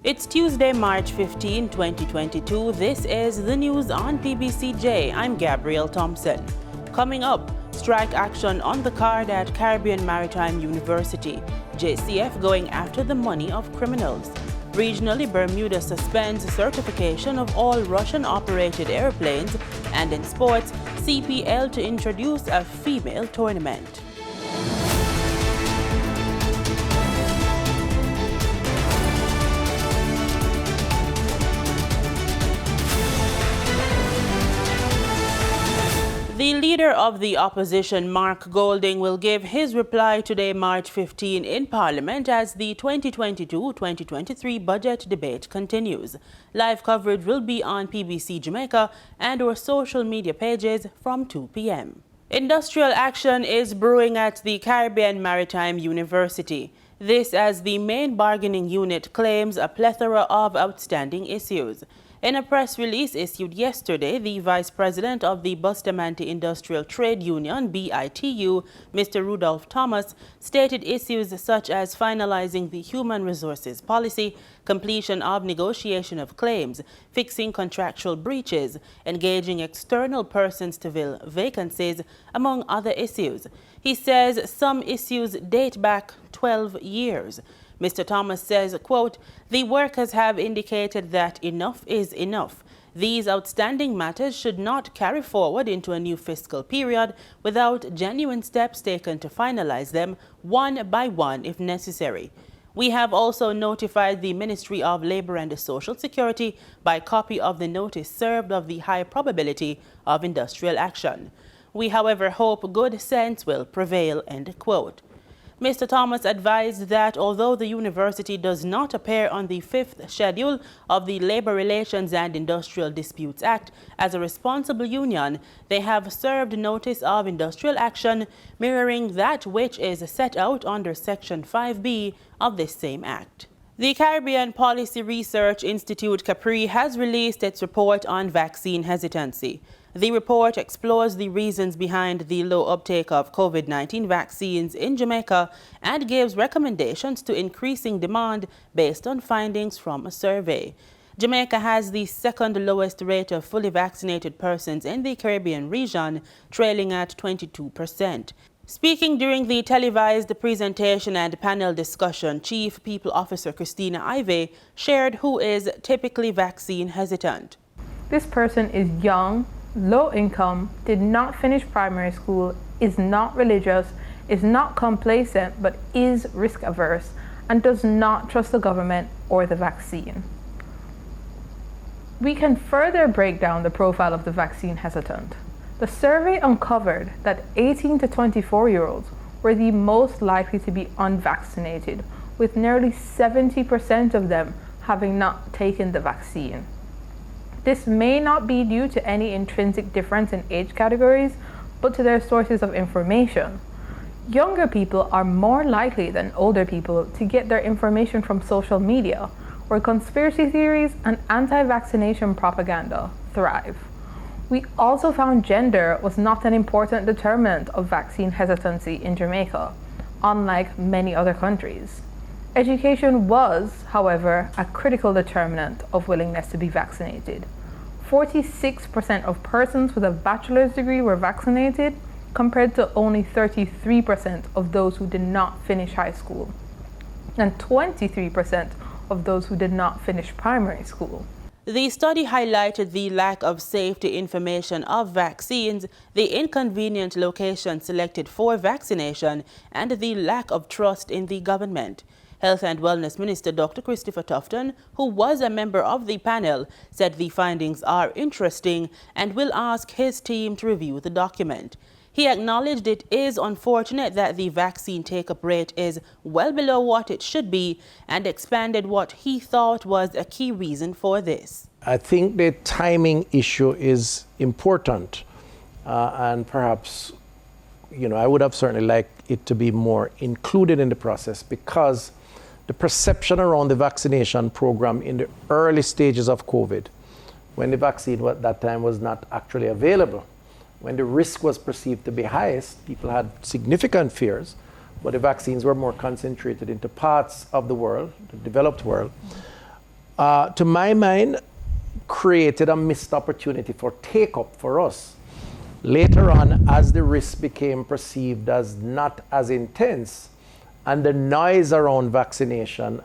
It's Tuesday, March 15, 2022. This is the news on PBCJ. I'm Gabrielle Thompson. Coming up, strike action on the card at Caribbean Maritime University. JCF going after the money of criminals. Regionally, Bermuda suspends certification of all Russian-operated airplanes. And in sports, CPL to introduce a female tournament. The leader of the opposition, Mark Golding, will give his reply today, March 15, in Parliament as the 2022-2023 budget debate continues. Live coverage will be on PBC Jamaica and our social media pages from 2 p.m. Industrial action is brewing at the Caribbean Maritime University. This as the main bargaining unit claims a plethora of outstanding issues. In a press release issued yesterday, the Vice President of the Bustamante Industrial Trade Union, BITU, Mr. Rudolph Thomas, stated issues such as finalizing the human resources policy, completion of negotiation of claims, fixing contractual breaches, engaging external persons to fill vacancies, among other issues. He says some issues date back 12 years. Mr. Thomas says, quote, "The workers have indicated that enough is enough. These outstanding matters should not carry forward into a new fiscal period without genuine steps taken to finalize them one by one if necessary. We have also notified the Ministry of Labor and Social Security by copy of the notice served of the high probability of industrial action. We, however, hope good sense will prevail," end quote. Mr. Thomas advised that although the university does not appear on the 5th schedule of the Labor Relations and Industrial Disputes Act as a responsible union, they have served notice of industrial action mirroring that which is set out under Section 5B of this same act. The Caribbean Policy Research Institute, Capri, has released its report on vaccine hesitancy. The report explores the reasons behind the low uptake of COVID-19 vaccines in Jamaica and gives recommendations to increasing demand based on findings from a survey. Jamaica has the second lowest rate of fully vaccinated persons in the Caribbean region, trailing at 22%. Speaking during the televised presentation and panel discussion, Chief People Officer Christina Ivey shared who is typically vaccine hesitant. This person is young, low income, did not finish primary school, is not religious, is not complacent, but is risk averse, and does not trust the government or the vaccine. We can further break down the profile of the vaccine hesitant. The survey uncovered that 18 to 24-year-olds were the most likely to be unvaccinated, with nearly 70% of them having not taken the vaccine. This may not be due to any intrinsic difference in age categories, but to their sources of information. Younger people are more likely than older people to get their information from social media, where conspiracy theories and anti-vaccination propaganda thrive. We also found gender was not an important determinant of vaccine hesitancy in Jamaica, unlike many other countries. Education was, however, a critical determinant of willingness to be vaccinated. 46% of persons with a bachelor's degree were vaccinated, compared to only 33% of those who did not finish high school, and 23% of those who did not finish primary school. The study highlighted the lack of safety information of vaccines, the inconvenient location selected for vaccination, and the lack of trust in the government. Health and Wellness Minister Dr. Christopher Tufton, who was a member of the panel, said the findings are interesting and will ask his team to review the document. He acknowledged it is unfortunate that the vaccine take-up rate is well below what it should be and expanded what he thought was a key reason for this. I think the timing issue is important and perhaps, I would have certainly liked it to be more included in the process because the perception around the vaccination program in the early stages of COVID, when the vaccine at that time was not actually available, when the risk was perceived to be highest, people had significant fears, but the vaccines were more concentrated into parts of the world, the developed world. to my mind, created a missed opportunity for take-up for us. Later on, as the risk became perceived as not as intense, and the noise around vaccination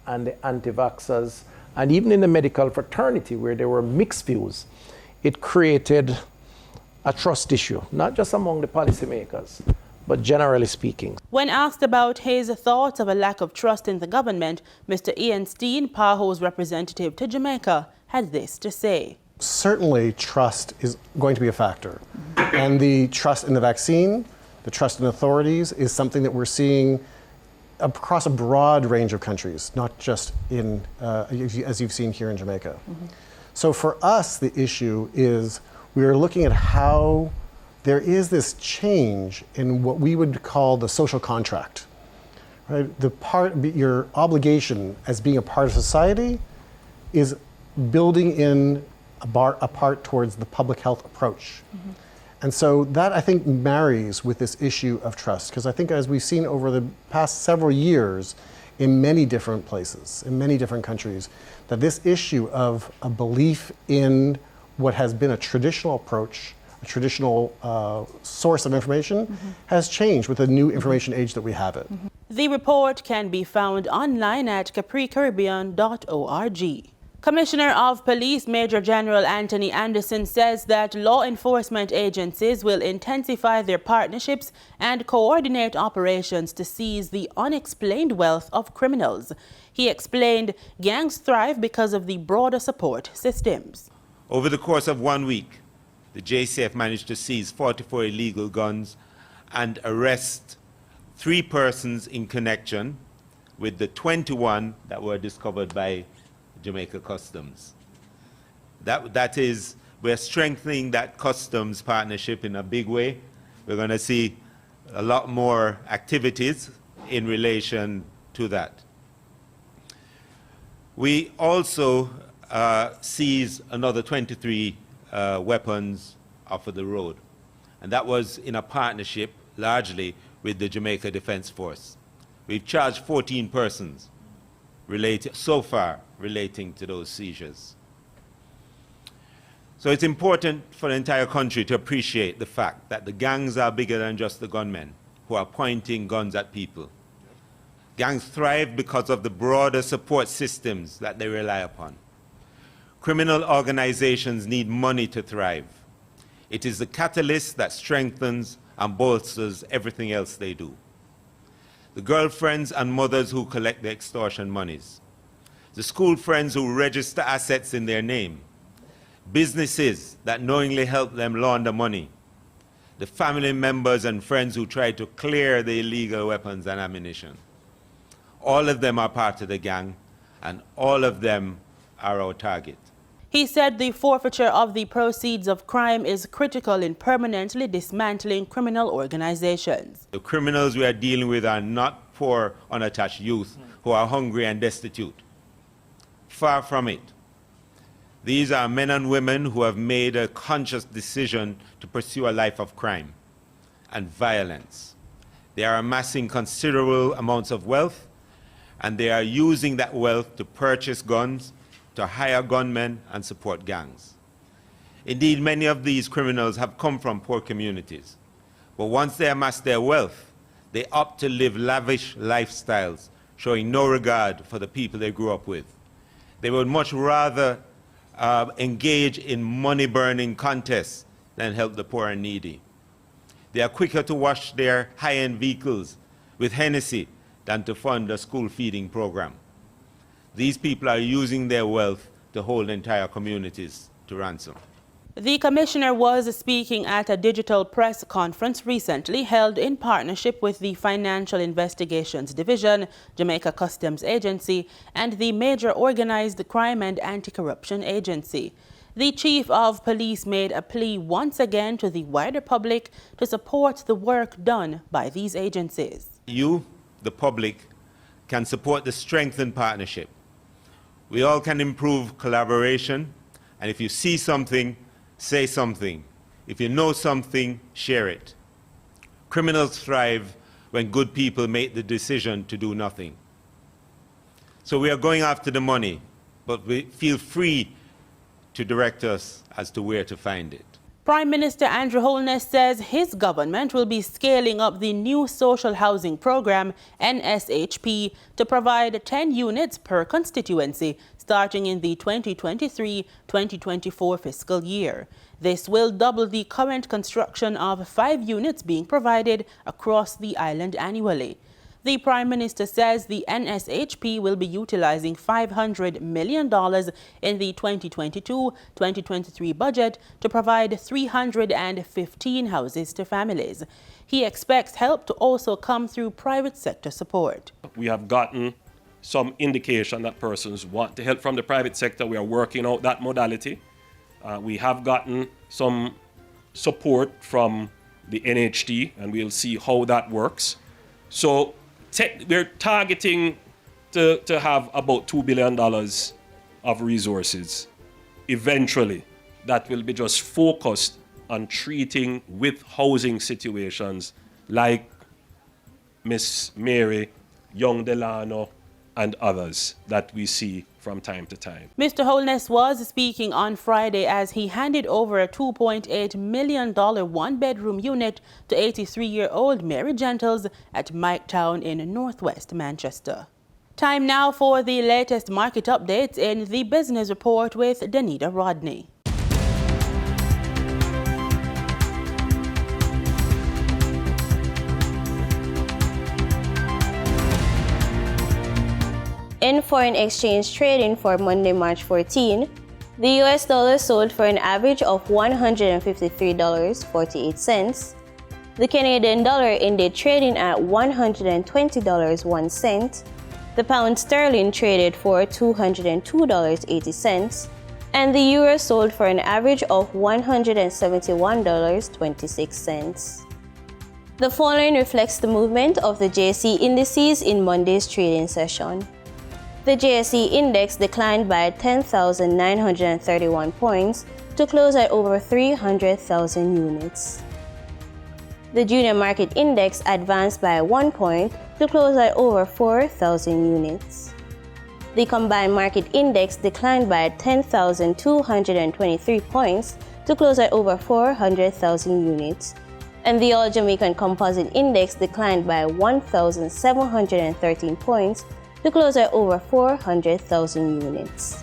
and the anti-vaxxers, and even in the medical fraternity where there were mixed views, it created a trust issue, not just among the policymakers, but generally speaking. When asked about his thoughts of a lack of trust in the government, Mr. Ian Steen, PAHO's representative to Jamaica, had this to say. Certainly, trust is going to be a factor. And the trust in the vaccine, the trust in authorities is something that we're seeing across a broad range of countries, not just in, as you've seen here in Jamaica. So for us, the issue is we are looking at how there is this change in what we would call the social contract. Right? Your obligation as being a part of society is building in a part towards the public health approach. And so that, I think, marries with this issue of trust, because I think as we've seen over the past several years in many different places, in many different countries, that this issue of a belief in what has been a traditional approach, a traditional source of information, has changed with the new information age that we have it. The report can be found online at capricaribbean.org. Commissioner of Police Major General Anthony Anderson says that law enforcement agencies will intensify their partnerships and coordinate operations to seize the unexplained wealth of criminals. He explained gangs thrive because of the broader support systems. Over the course of 1 week, the JCF managed to seize 44 illegal guns and arrest 3 persons in connection with the 21 that were discovered by Jamaica Customs. That is, we're strengthening that customs partnership in a big way. We're going to see a lot more activities in relation to that. We also seized another 23 weapons off of the road, and that was in a partnership largely with the Jamaica Defense Force. We've charged 14 persons so far relating to those seizures. So it's important for the entire country to appreciate the fact that the gangs are bigger than just the gunmen who are pointing guns at people. Gangs thrive because of the broader support systems that they rely upon. Criminal organizations need money to thrive. It is the catalyst that strengthens and bolsters everything else they do. The girlfriends and mothers who collect the extortion monies, the school friends who register assets in their name, businesses that knowingly help them launder money, the family members and friends who try to clear the illegal weapons and ammunition. All of them are part of the gang, and all of them are our target. He said the forfeiture of the proceeds of crime is critical in permanently dismantling criminal organizations. The criminals we are dealing with are not poor, unattached youth who are hungry and destitute. Far from it. These are men and women who have made a conscious decision to pursue a life of crime and violence. They are amassing considerable amounts of wealth, and they are using that wealth to purchase guns, to hire gunmen and support gangs. Indeed, many of these criminals have come from poor communities. But once they amass their wealth, they opt to live lavish lifestyles, showing no regard for the people they grew up with. They would much rather engage in money-burning contests than help the poor and needy. They are quicker to wash their high-end vehicles with Hennessy than to fund a school feeding program. These people are using their wealth to hold entire communities to ransom. The commissioner was speaking at a digital press conference recently held in partnership with the Financial Investigations Division, Jamaica Customs Agency, and the Major Organized Crime and Anti-Corruption Agency. The Chief of Police made a plea once again to the wider public to support the work done by these agencies. You, the public, can support the strengthened partnership. We all can improve collaboration, and if you see something, say something. If you know something, share it. Criminals thrive when good people make the decision to do nothing. So we are going after the money, but we feel free to direct us as to where to find it. Prime Minister Andrew Holness says his government will be scaling up the new social housing program, NSHP, to provide 10 units per constituency starting in the 2023-2024 fiscal year. This will double the current construction of 5 units being provided across the island annually. The Prime Minister says the NSHP will be utilizing $500 million in the 2022-2023 budget to provide 315 houses to families. He expects help to also come through private sector support. We have gotten some indication that persons want the help from the private sector. We are working out that modality. We have gotten some support from the NHT, and we'll see how that works. So we're targeting to have about $2 billion of resources eventually that will be just focused on treating with housing situations like Miss Mary, Young Delano, and others that we see from time to time. Mr. Holness was speaking on Friday as he handed over a $2.8 million one-bedroom unit to 83-year-old Mary Gentles at Miketown in northwest Manchester. Time now for the latest market updates in the Business Report with Danita Rodney. In foreign exchange trading for Monday, March 14, the US dollar sold for an average of $153.48. The Canadian dollar ended trading at $120.01. The pound sterling traded for $202.80. And the euro sold for an average of $171.26. The following reflects the movement of the JSE indices in Monday's trading session. The JSE index declined by 10,931 points to close at over 300,000 units. The junior market index advanced by 1 point to close at over 4,000 units. The combined market index declined by 10,223 points to close at over 400,000 units. And the All Jamaican Composite Index declined by 1,713 points to close at over 400,000 units.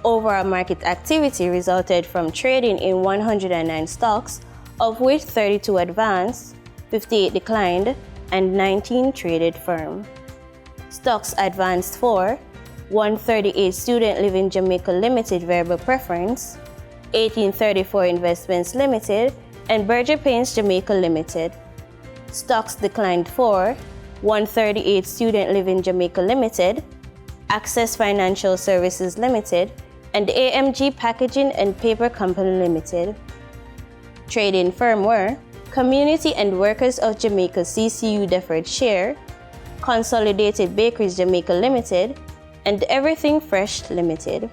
Overall market activity resulted from trading in 109 stocks, of which 32 advanced, 58 declined, and 19 traded firm. Stocks advanced for 138 Student Living Jamaica Limited Variable Preference, 1834 Investments Limited, and Berger Paints Jamaica Limited. Stocks declined for 138 Student Living Jamaica Limited, Access Financial Services Limited, and AMG Packaging and Paper Company Limited. Trading firm were Community and Workers of Jamaica CCU Deferred Share, Consolidated Bakeries Jamaica Limited, and Everything Fresh Limited.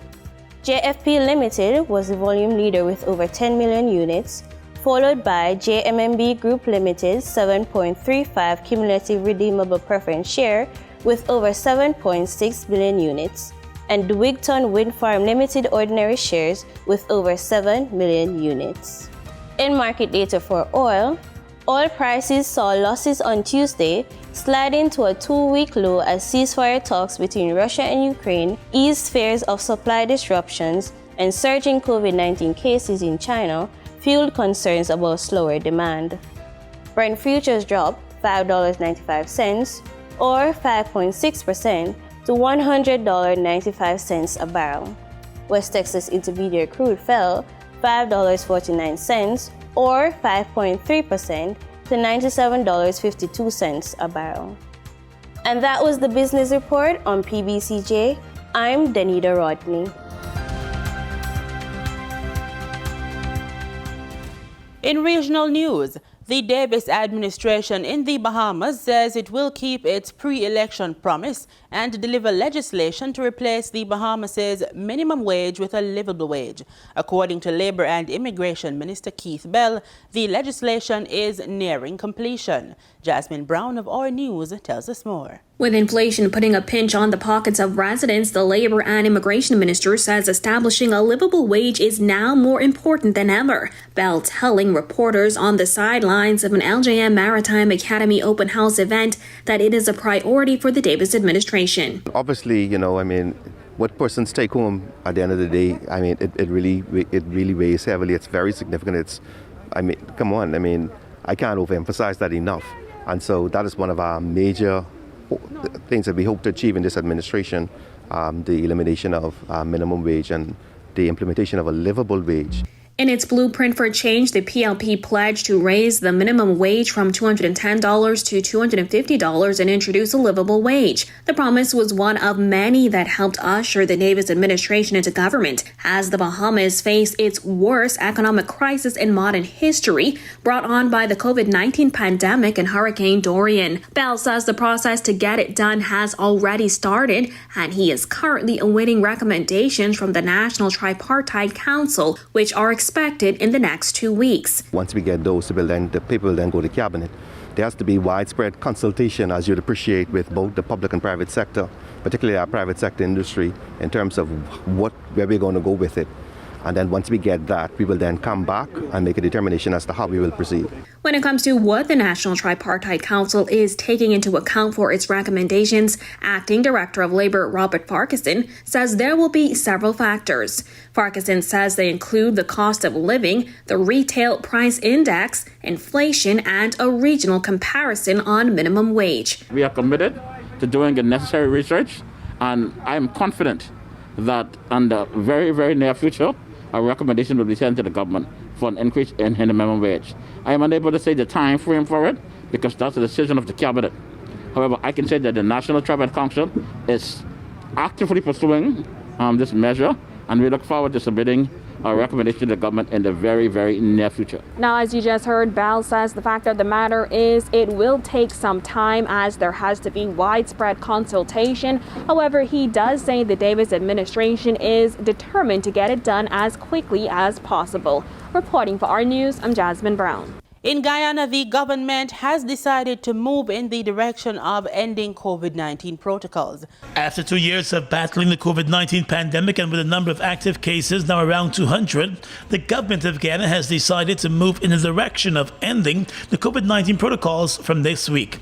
JFP Limited was the volume leader with over 10 million units, followed by JMMB Group Limited's 7.35 cumulative redeemable preference share with over 7.6 billion units, and Wigton Wind Farm Limited ordinary shares with over 7 million units. In market data for oil prices saw losses on Tuesday, sliding to a 2-week low as ceasefire talks between Russia and Ukraine eased fears of supply disruptions, and surging COVID-19 cases in China fueled concerns about slower demand. Brent futures dropped $5.95 or 5.6% to $100.95 a barrel. West Texas Intermediate crude fell $5.49 or 5.3% to $97.52 a barrel. And that was the business report on PBCJ. I'm Danita Rodney. In regional news, the Davis administration in the Bahamas says it will keep its pre-election promise and deliver legislation to replace the Bahamas' minimum wage with a livable wage. According to Labor and Immigration Minister Keith Bell, the legislation is nearing completion. Jasmine Brown of Our News tells us more. With inflation putting a pinch on the pockets of residents, the Labor and Immigration Minister says establishing a livable wage is now more important than ever. Bell telling reporters on the sidelines of an LJM Maritime Academy open house event that it is a priority for the Davis administration. Obviously, what persons take home at the end of the day, it really weighs heavily. It's very significant. Come on, I can't overemphasize that enough. And so that is one of our major things that we hope to achieve in this administration, the elimination of minimum wage and the implementation of a livable wage. In its blueprint for change, the PLP pledged to raise the minimum wage from $210 to $250 and introduce a livable wage. The promise was one of many that helped usher the Davis administration into government as the Bahamas face its worst economic crisis in modern history, brought on by the COVID-19 pandemic and Hurricane Dorian. Bell says the process to get it done has already started, and he is currently awaiting recommendations from the National Tripartite Council, which are expected in the next 2 weeks. Once we get those, the paper will then go to cabinet. There has to be widespread consultation, as you'd appreciate, with both the public and private sector, particularly our private sector industry, in terms of where we're going to go with it. And then once we get that, we will then come back and make a determination as to how we will proceed. When it comes to what the National Tripartite Council is taking into account for its recommendations, Acting Director of Labor Robert Farquharson says there will be several factors. Farquharson says they include the cost of living, the retail price index, inflation, and a regional comparison on minimum wage. We are committed to doing the necessary research, and I am confident that in the very, very near future, a recommendation will be sent to the government for an increase in the minimum wage. I am unable to say the time frame for it because that's a decision of the cabinet. However, I can say that the National Tripartite Council is actively pursuing this measure, and we look forward to submitting a recommendation to the government in the very, very near future. Now, as you just heard, Bell says the fact of the matter is it will take some time as there has to be widespread consultation. However, he does say the Davis administration is determined to get it done as quickly as possible. Reporting for our news, I'm Jasmine Brown. In Guyana, the government has decided to move in the direction of ending COVID-19 protocols. After 2 years of battling the COVID-19 pandemic and with a number of active cases now around 200, the government of Guyana has decided to move in the direction of ending the COVID-19 protocols from this week.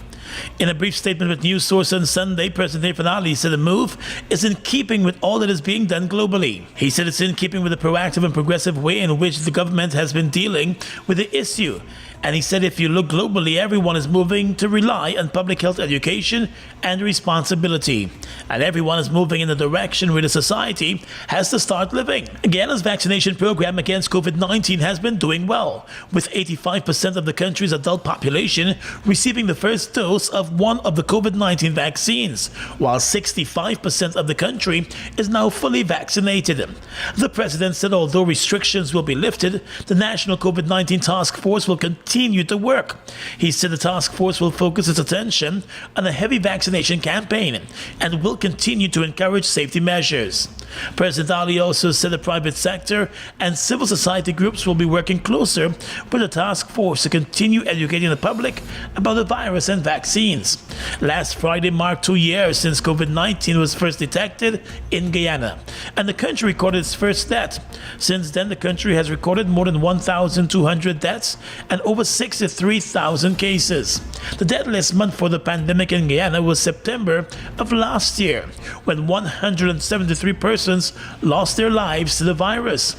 In a brief statement with News Source on Sunday, President Fanali said the move is in keeping with all that is being done globally. He said it's in keeping with the proactive and progressive way in which the government has been dealing with the issue. And he said if you look globally, everyone is moving to rely on public health education and responsibility. And everyone is moving in the direction where the society has to start living. Guyana's vaccination program against COVID-19 has been doing well, with 85% of the country's adult population receiving the first dose of one of the COVID-19 vaccines, while 65% of the country is now fully vaccinated. The president said although restrictions will be lifted, the National COVID-19 Task Force will continue to work. He said the task force will focus its attention on a heavy vaccination campaign and will continue to encourage safety measures. President Ali also said the private sector and civil society groups will be working closer with the task force to continue educating the public about the virus and vaccines. Last Friday marked 2 years since COVID-19 was first detected in Guyana, and the country recorded its first death. Since then, the country has recorded more than 1,200 deaths and over 63,000 cases. The deadliest month for the pandemic in Guyana was September of last year, when 173 persons lost their lives to the virus.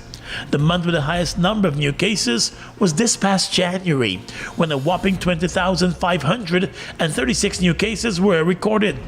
The month with the highest number of new cases was this past January, when a whopping 20,536 new cases were recorded.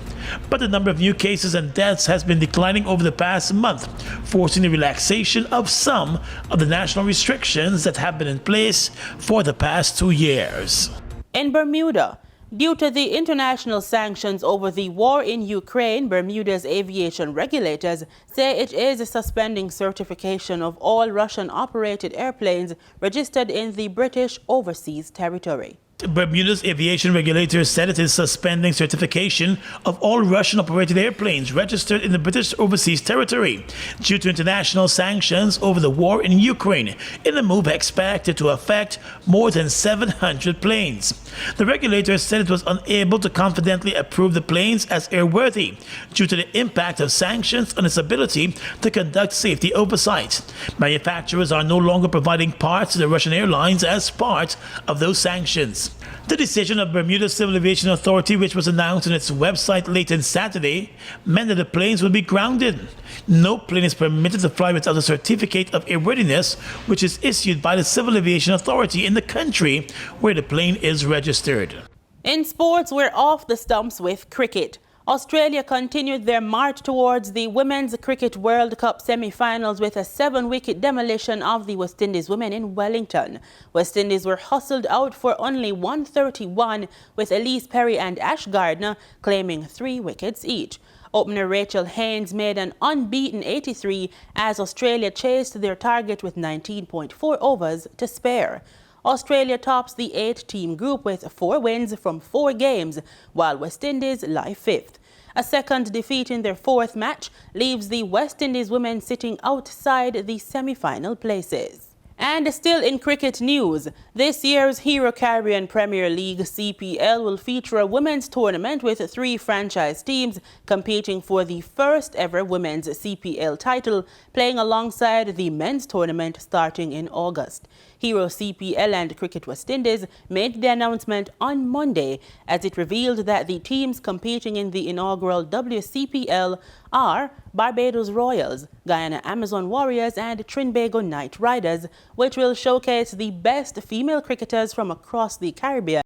But the number of new cases and deaths has been declining over the past month, forcing the relaxation of some of the national restrictions that have been in place for the past 2 years. In Bermuda, due to the international sanctions over the war in Ukraine, Bermuda's aviation regulators say it is suspending certification of all Russian-operated airplanes registered in the British overseas territory. Bermuda's aviation regulator said it is suspending certification of all Russian-operated airplanes registered in the British overseas territory due to international sanctions over the war in Ukraine, in a move expected to affect more than 700 planes. The regulator said it was unable to confidently approve the planes as airworthy due to the impact of sanctions on its ability to conduct safety oversight. Manufacturers are no longer providing parts to the Russian airlines as part of those sanctions. The decision of Bermuda Civil Aviation Authority, which was announced on its website late on Saturday, meant that the planes would be grounded. No plane is permitted to fly without a certificate of airworthiness, which is issued by the Civil Aviation Authority in the country where the plane is registered. In sports, we're off the stumps with cricket. Australia continued their march towards the Women's Cricket World Cup semi-finals with a 7-wicket demolition of the West Indies women in Wellington. West Indies were hustled out for only 131, with Elise Perry and Ash Gardner claiming 3 wickets each. Opener Rachel Haynes made an unbeaten 83 as Australia chased their target with 19.4 overs to spare. Australia tops the 8-team group with 4 wins from 4 games, while West Indies lie 5th. A second defeat in their 4th match leaves the West Indies women sitting outside the semi-final places. And still in cricket news, this year's Hero Caribbean Premier League CPL will feature a women's tournament with 3 franchise teams competing for the first ever women's CPL title, playing alongside the men's tournament starting in August. Hero CPL and Cricket West Indies made the announcement on Monday as it revealed that the teams competing in the inaugural WCPL are Barbados Royals, Guyana Amazon Warriors and Trinbago Knight Riders, which will showcase the best female cricketers from across the Caribbean,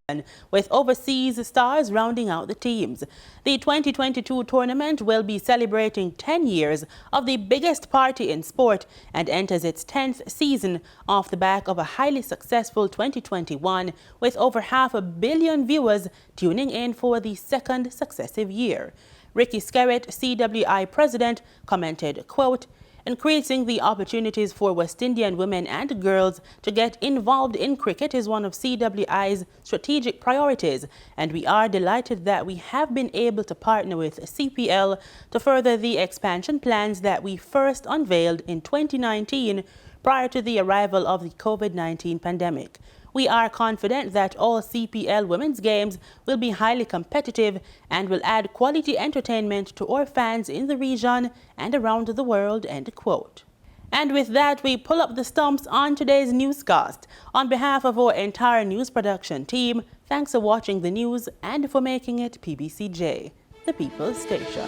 with overseas stars rounding out the teams. The 2022 tournament will be celebrating 10 years of the biggest party in sport and enters its 10th season off the back of a highly successful 2021, with over 500 million viewers tuning in for the 2nd successive year. Ricky Skerritt, CWI president, commented, quote, "Increasing the opportunities for West Indian women and girls to get involved in cricket is one of CWI's strategic priorities, and we are delighted that we have been able to partner with CPL to further the expansion plans that we first unveiled in 2019 prior to the arrival of the COVID-19 pandemic. We are confident that all CPL women's games will be highly competitive and will add quality entertainment to our fans in the region and around the world," end quote. And with that, we pull up the stumps on today's newscast. On behalf of our entire news production team, thanks for watching the news and for making it PBCJ, the People's Station.